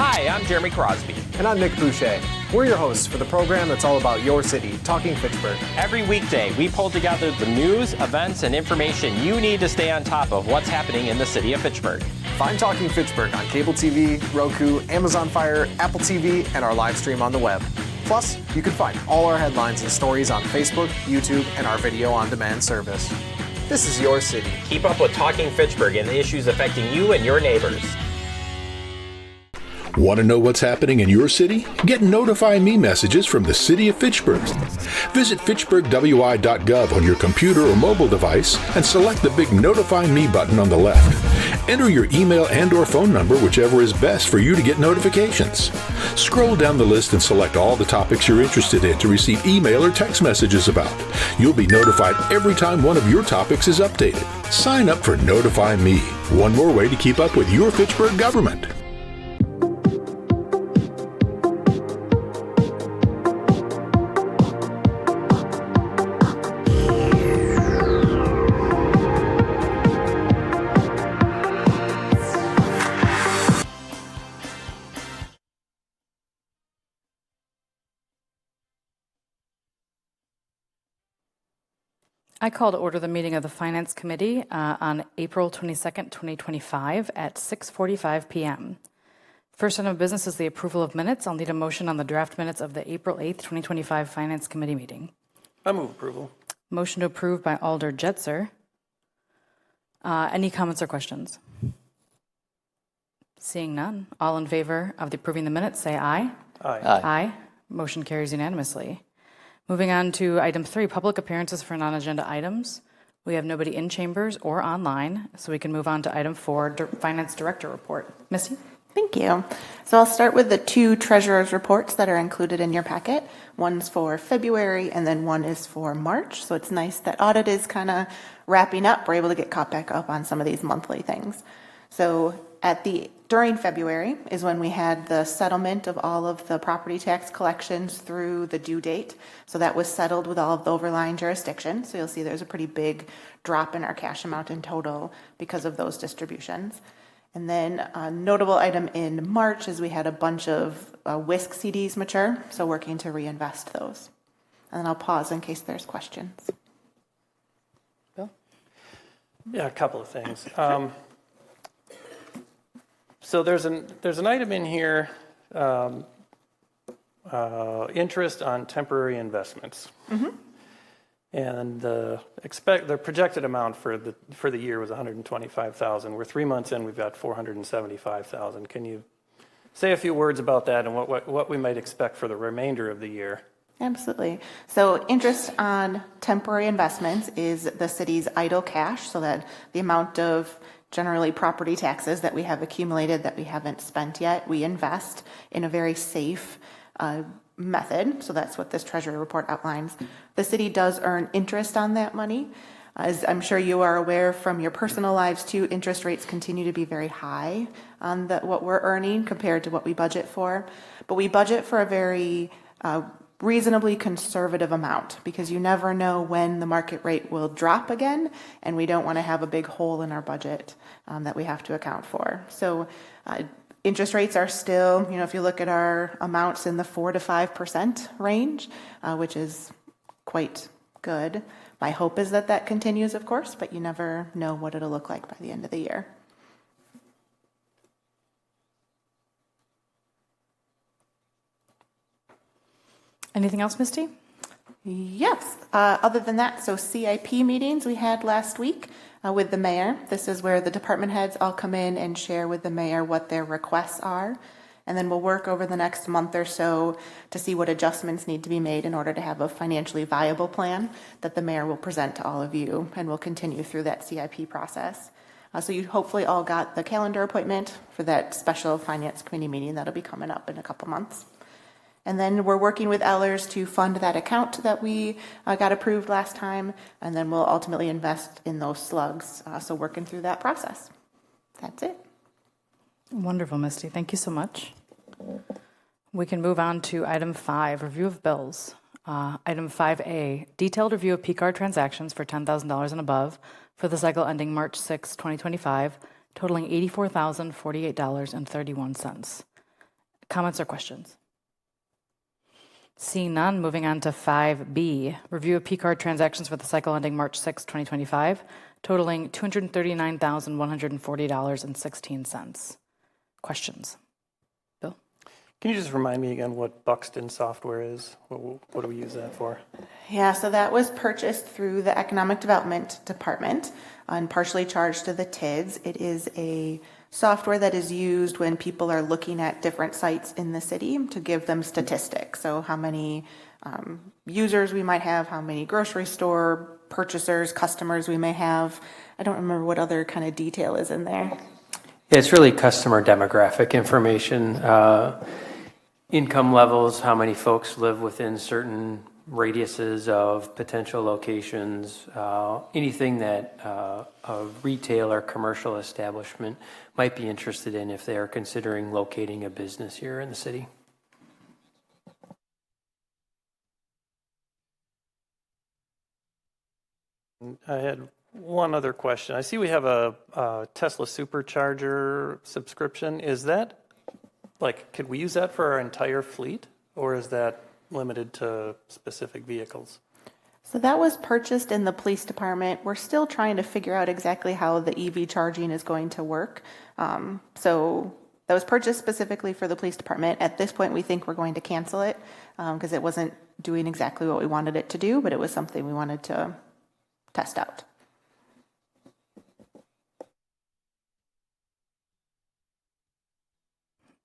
Hi, I'm Jeremy Crosby. And I'm Nick Boucher. We're your hosts for the program that's all about your city, Talking Fitchburg. Every weekday, we pull together the news, events, and information you need to stay on top of what's happening in the city of Fitchburg. Find Talking Fitchburg on cable TV, Roku, Amazon Fire, Apple TV, and our live stream on the web. Plus, you can find all our headlines and stories on Facebook, YouTube, and our video on demand service. This is your city. Keep up with Talking Fitchburg and the issues affecting you and your neighbors. Want to know what's happening in your city? Get Notify Me messages from the City of Fitchburg. Visit fitchburgwi.gov on your computer or mobile device and select the big Notify Me button on the left. Enter your email and/or phone number, whichever is best for you to get notifications. Scroll down the list and select all the topics you're interested in to receive email or text messages about. You'll be notified every time one of your topics is updated. Sign up for Notify Me, one more way to keep up with your Fitchburg government. I call to order the meeting of the Finance Committee on April 22nd, 2025 at 6:45 p.m. First item of business is the approval of minutes. I'll need a motion on the draft minutes of the April 8th, 2025 Finance Committee meeting. I move approval. Motion to approve by Alder Jetzer. Any comments or questions? Seeing none, all in favor of approving the minutes, say aye. Aye. Aye. Motion carries unanimously. Moving on to item 3, public appearances for non-agenda items. We have nobody in chambers or online, so we can move on to item 4, Finance Director Report. Missy? Thank you. So I'll start with the 2 treasurer's reports that are included in your packet. One's for February and then one is for March. So it's nice that audit is kind of wrapping up. We're able to get caught back up on some of these monthly things. So during February is when we had the settlement of all of the property tax collections through the due date. So that was settled with all of the overlying jurisdictions. So you'll see there's a pretty big drop in our cash amount in total because of those distributions. And then a notable item in March is we had a bunch of WISC CDs mature, so working to reinvest those. And then I'll pause in case there's questions. Bill? Yeah, a couple of things. So there's an item in here, interest on temporary investments. Mm-hmm. And the projected amount for the year was $125,000. We're 3 months in, we've got $475,000. Can you say a few words about that and what we might expect for the remainder of the year? Absolutely. So interest on temporary investments is the city's idle cash, so that the amount of generally property taxes that we have accumulated that we haven't spent yet, we invest in a very safe method. So that's what this Treasury report outlines. The city does earn interest on that money. As I'm sure you are aware from your personal lives too, interest rates continue to be very high on what we're earning compared to what we budget for. But we budget for a very reasonably conservative amount because you never know when the market rate will drop again, and we don't want to have a big hole in our budget that we have to account for. So interest rates are still, if you look at our amounts in the 4 to 5% range, which is quite good. My hope is that continues, of course, but you never know what it'll look like by the end of the year. Anything else, Misty? Yes. Other than that, so CIP meetings we had last week with the mayor. This is where the department heads all come in and share with the mayor what their requests are. And then we'll work over the next month or so to see what adjustments need to be made in order to have a financially viable plan that the mayor will present to all of you, and we'll continue through that CIP process. So you hopefully all got the calendar appointment for that special finance committee meeting that'll be coming up in a couple months. And then we're working with Ellers to fund that account that we got approved last time, and then we'll ultimately invest in those slugs. So working through that process. That's it. Wonderful, Misty. Thank you so much. We can move on to item 5, review of bills. Item 5A, detailed review of P-card transactions for $10,000 and above for the cycle ending March 6, 2025, totaling $84,048.31. Comments or questions? Seeing none, moving on to 5B, review of P-card transactions for the cycle ending March 6, 2025, totaling $239,140.16. Questions? Bill? Can you just remind me again what Buxton software is? What do we use that for? Yeah, so that was purchased through the Economic Development Department and partially charged to the TIDS. It is a software that is used when people are looking at different sites in the city to give them statistics. So how many users we might have, how many grocery store purchasers, customers we may have. I don't remember what other kind of detail is in there. It's really customer demographic information, income levels, how many folks live within certain radiuses of potential locations, anything that a retail or commercial establishment might be interested in if they are considering locating a business here in the city. I had one other question. I see we have a Tesla supercharger subscription. Is that, like, could we use that for our entire fleet, or is that limited to specific vehicles? So that was purchased in the police department. We're still trying to figure out exactly how the EV charging is going to work. So that was purchased specifically for the police department. At this point, we think we're going to cancel it because it wasn't doing exactly what we wanted it to do, but it was something we wanted to test out.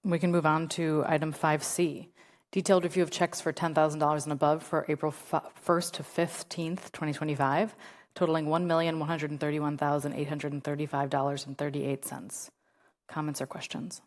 We can move on to item 5C. Detailed review of checks for $10,000 and above for April 1st to 15th, 2025, totaling $1,131,835.38. Comments or questions?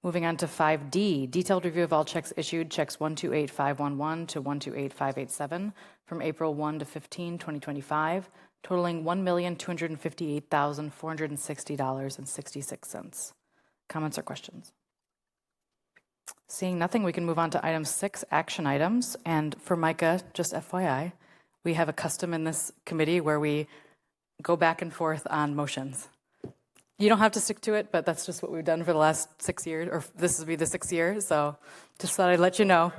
Moving on to 5D, detailed review of all checks issued, checks 128511 to 128587 from April 1 to 15, 2025, totaling $1,258,460.66. Comments or questions? Seeing nothing, we can move on to item 6, action items. And for Micah, just FYI, we have a custom in this committee where we go back and forth on motions. You don't have to stick to it, but that's just what we've done for the last 6 years, or this will be the 6th year, so just thought I'd let you know.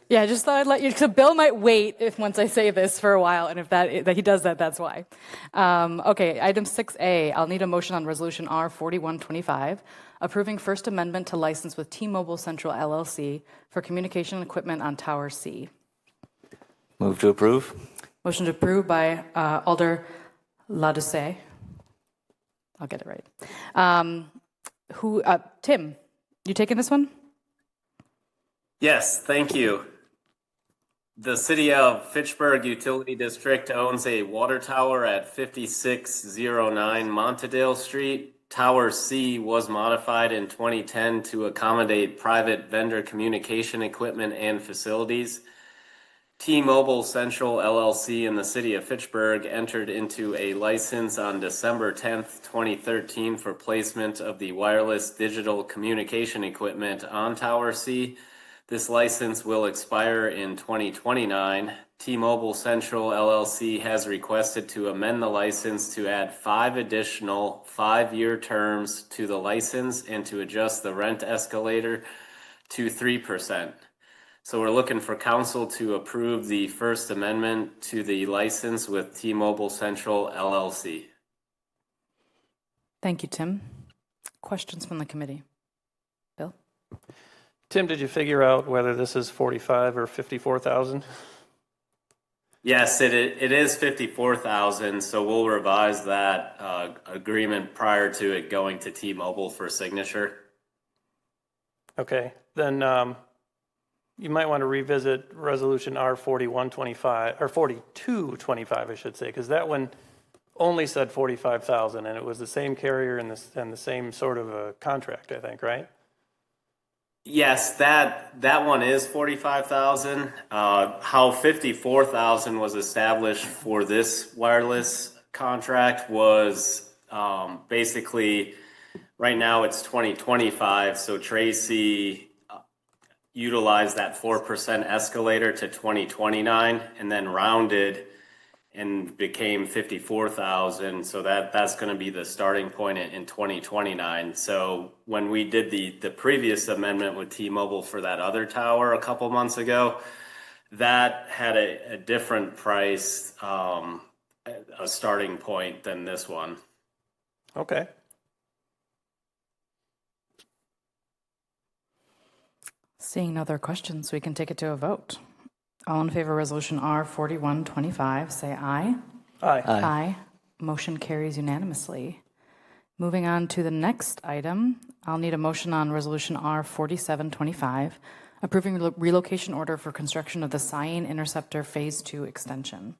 Yeah, just thought I'd let you, so Bill might wait if once I say this for a while, and if that he does that, that's why. Okay, item 6A, I'll need a motion on resolution R4125, approving First Amendment to license with T-Mobile Central LLC for communication equipment on Tower C. Move to approve. Motion to approve by Alder Ladoucette. I'll get it right. Tim, you taking this one? Yes, thank you. The City of Fitchburg Utility District owns a water tower at 5609 Montedale Street. Tower C was modified in 2010 to accommodate private vendor communication equipment and facilities. T-Mobile Central LLC in the City of Fitchburg entered into a license on December 10th, 2013 for placement of the wireless digital communication equipment on Tower C. This license will expire in 2029. T-Mobile Central LLC has requested to amend the license to add 5 additional 5-year terms to the license and to adjust the rent escalator to 3%. So we're looking for council to approve the First Amendment to the license with T-Mobile Central LLC. Thank you, Tim. Questions from the committee? Bill? Tim, did you figure out whether this is 45 or 54,000? Yes, it is 54,000. So we'll revise that agreement prior to it going to T-Mobile for signature. Okay, then you might want to revisit resolution R4125 or 4225, I should say, because that one only said 45,000, and it was the same carrier and the same sort of a contract, I think, right? Yes, that one is 45,000. How 54,000 was established for this wireless contract was basically right now it's 2025, so Tracy utilized that 4% escalator to 2029 and then rounded and became 54,000. So that's going to be the starting point in 2029. So when we did the previous amendment with T-Mobile for that other tower a couple months ago, that had a different price, a starting point than this one. Okay. Seeing no other questions, we can take it to a vote. All in favor of Resolution R4125, say aye. Aye. Aye. Motion carries unanimously. Moving on to the next item, I'll need a motion on Resolution R4725, approving relocation order for construction of the Cyene Interceptor Phase 2 extension.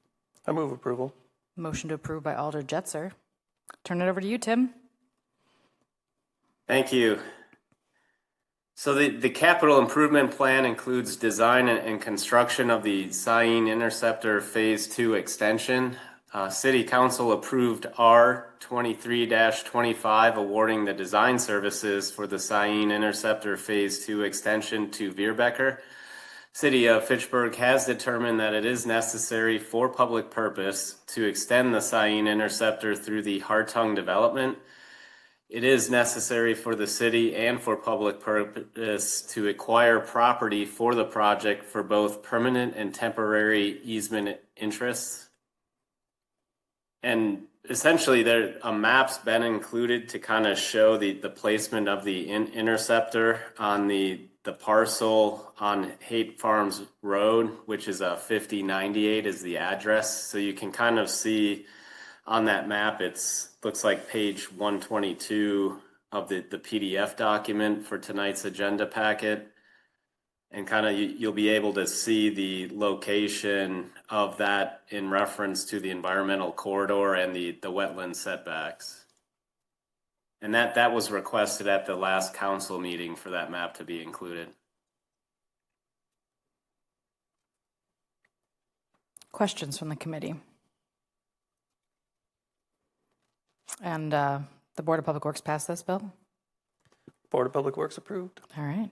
I move approval. Motion to approve by Alder Jetzer. Turn it over to you, Tim. Thank you. So the capital improvement plan includes design and construction of the Cyene Interceptor Phase 2 extension. City Council approved R23-25, awarding the design services for the Cyene Interceptor Phase 2 extension to Veerbecker. City of Fitchburg has determined that it is necessary for public purpose to extend the Cyene Interceptor through the Hartung development. It is necessary for the city and for public purpose to acquire property for the project for both permanent and temporary easement interests. And essentially, a map's been included to kind of show the placement of the interceptor on the parcel on Haight Farms Road, which is 5098 is the address. So you can kind of see on that map, looks like page 122 of the PDF document for tonight's agenda packet. And kind of you'll be able to see the location of that in reference to the environmental corridor and the wetland setbacks. And that was requested at the last council meeting for that map to be included. Questions from the committee? And the Board of Public Works passed this bill? Board of Public Works approved. All right.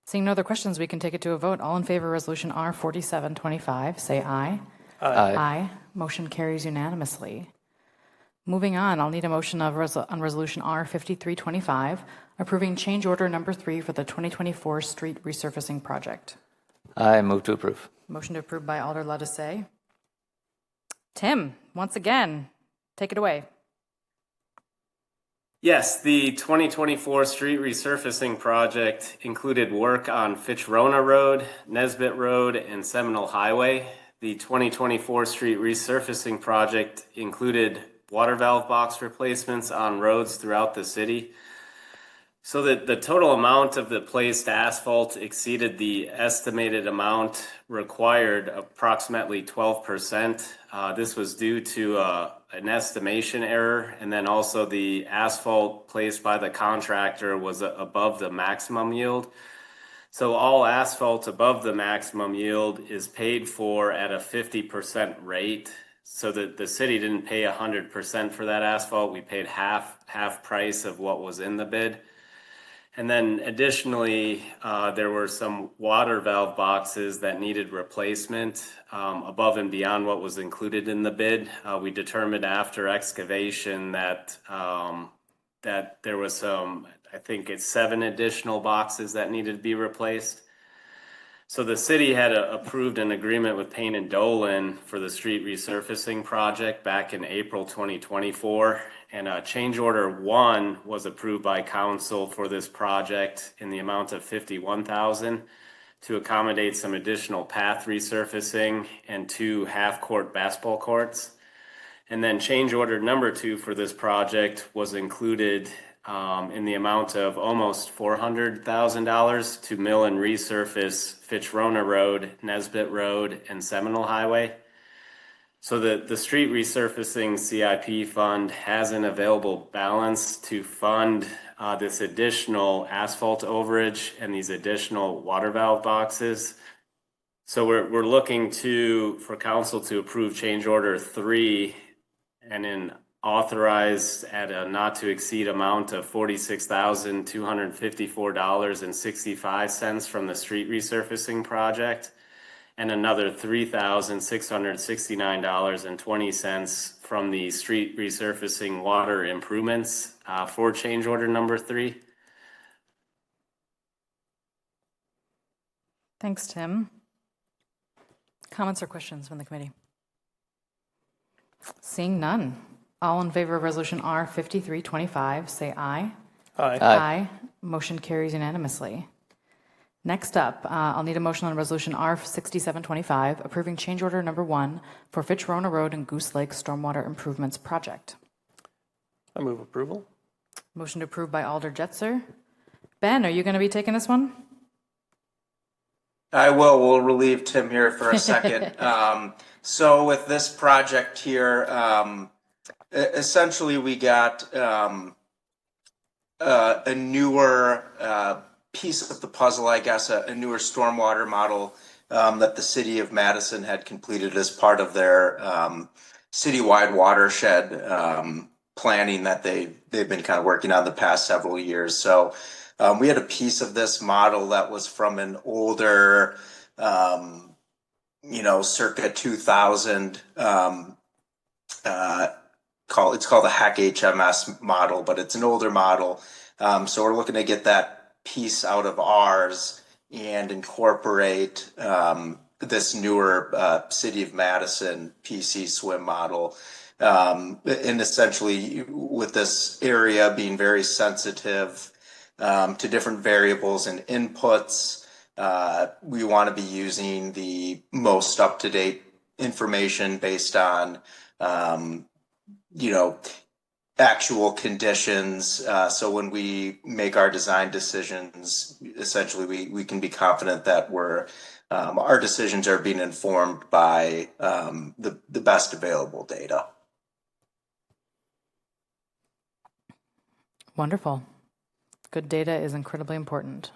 Seeing no other questions, we can take it to a vote. All in favor of Resolution R4725, say aye. Aye. Aye. Motion carries unanimously. Moving on, I'll need a motion on Resolution R5325, approving change order number 3 for the 2024 street resurfacing project. I move to approve. Motion to approve by Alder Ladisay. Tim, once again, take it away. Yes, the 2024 street resurfacing project included work on Fitchrona Road, Nesbitt Road, and Seminole Highway. The 2024 street resurfacing project included water valve box replacements on roads throughout the city. So the total amount of the placed asphalt exceeded the estimated amount required approximately 12%. This was due to an estimation error, and then also the asphalt placed by the contractor was above the maximum yield. So all asphalt above the maximum yield is paid for at a 50% rate. So that the city didn't pay 100% for that asphalt. We paid half price of what was in the bid. And then additionally, there were some water valve boxes that needed replacement above and beyond what was included in the bid. We determined after excavation that there was some, I think it's 7 additional boxes that needed to be replaced. So the city had approved an agreement with Payne and Dolan for the street resurfacing project back in April 2024. And change order 1 was approved by council for this project in the amount of $51,000 to accommodate some additional path resurfacing and 2 half-court basketball courts. And then change order number 2 for this project was included in the amount of almost $400,000 to mill and resurface Fitchrona Road, Nesbitt Road, and Seminole Highway. So the street resurfacing CIP fund has an available balance to fund this additional asphalt overage and these additional water valve boxes. So we're looking for council to approve change order 3 and then authorize at a not to exceed amount of $46,254.65 from the street resurfacing project. and another $3,669.20 from the street resurfacing water improvements for change order number 3. Thanks, Tim. Comments or questions from the committee? Seeing none. All in favor of Resolution R 5325, say aye. Aye. Aye. Motion carries unanimously. Next up, I'll need a motion on Resolution R 6725, approving change order number 1 for Fitchburg Road and Goose Lake Stormwater Improvements Project. I move approval. Motion to approve by Alder Jetzer. Ben, are you going to be taking this one? I will. We'll relieve Tim here for a second. So with this project here, essentially we got a newer piece of the puzzle, I guess, a newer stormwater model that the city of Madison had completed as part of their citywide watershed planning that they've been kind of working on the past several years. So we had a piece of this model that was from an older, circa 2000, it's called the HAC HMS model, but it's an older model. So we're looking to get that piece out of ours and incorporate this newer City of Madison PC swim model. And essentially with this area being very sensitive to different variables and inputs, we want to be using the most up-to-date information based on actual conditions. So when we make our design decisions, essentially we can be confident that our decisions are being informed by the best available data. Wonderful. Good data is incredibly important.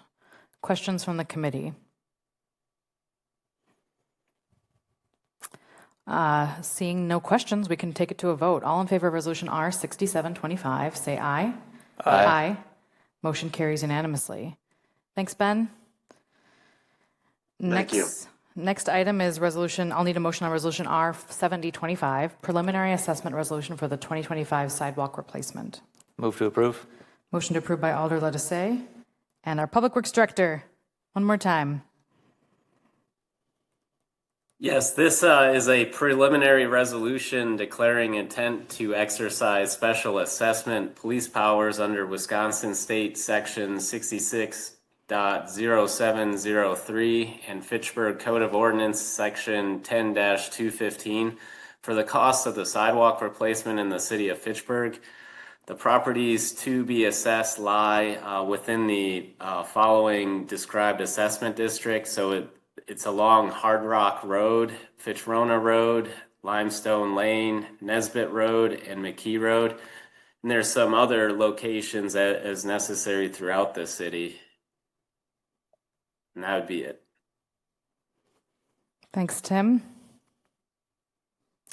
Questions from the committee? Seeing no questions, we can take it to a vote. All in favor of Resolution R 6725, say aye. Aye. Aye. Motion carries unanimously. Thanks, Ben. Thank you. Next item is resolution. I'll need a motion on Resolution R 7025, preliminary assessment resolution for the 2025 sidewalk replacement. Move to approve. Motion to approve by Alder Lettice. And our Public Works Director, one more time. Yes, this is a preliminary resolution declaring intent to exercise special assessment police powers under Wisconsin State Section 66.0703 and Fitchburg Code of Ordinance Section 10-215 for the cost of the sidewalk replacement in the city of Fitchburg. The properties to be assessed lie within the following described assessment district. So it's along Hard Rock Road, Fitchrona Road, Limestone Lane, Nesbitt Road, and McKee Road. And there's some other locations as necessary throughout the city. And that would be it. Thanks, Tim.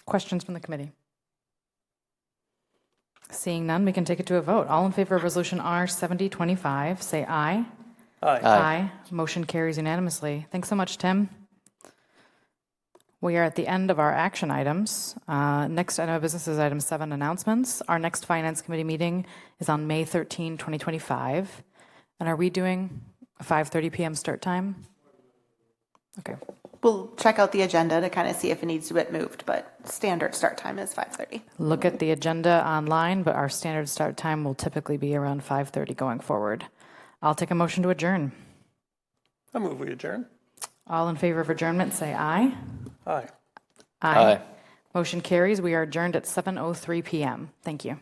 Questions from the committee? Seeing none, we can take it to a vote. All in favor of Resolution R 7025, say aye. Aye. Aye. Motion carries unanimously. Thanks so much, Tim. We are at the end of our action items. Next item of business is item 7, announcements. Our next Finance Committee meeting is on May 13, 2025. And are we doing a 5:30 p.m. start time? Okay. We'll check out the agenda to kind of see if it needs to get moved, but standard start time is 5:30. Look at the agenda online, but our standard start time will typically be around 5:30 going forward. I'll take a motion to adjourn. I move we adjourn. All in favor of adjournment, say aye. Aye. Aye. Motion carries. We are adjourned at 7:03 p.m. Thank you.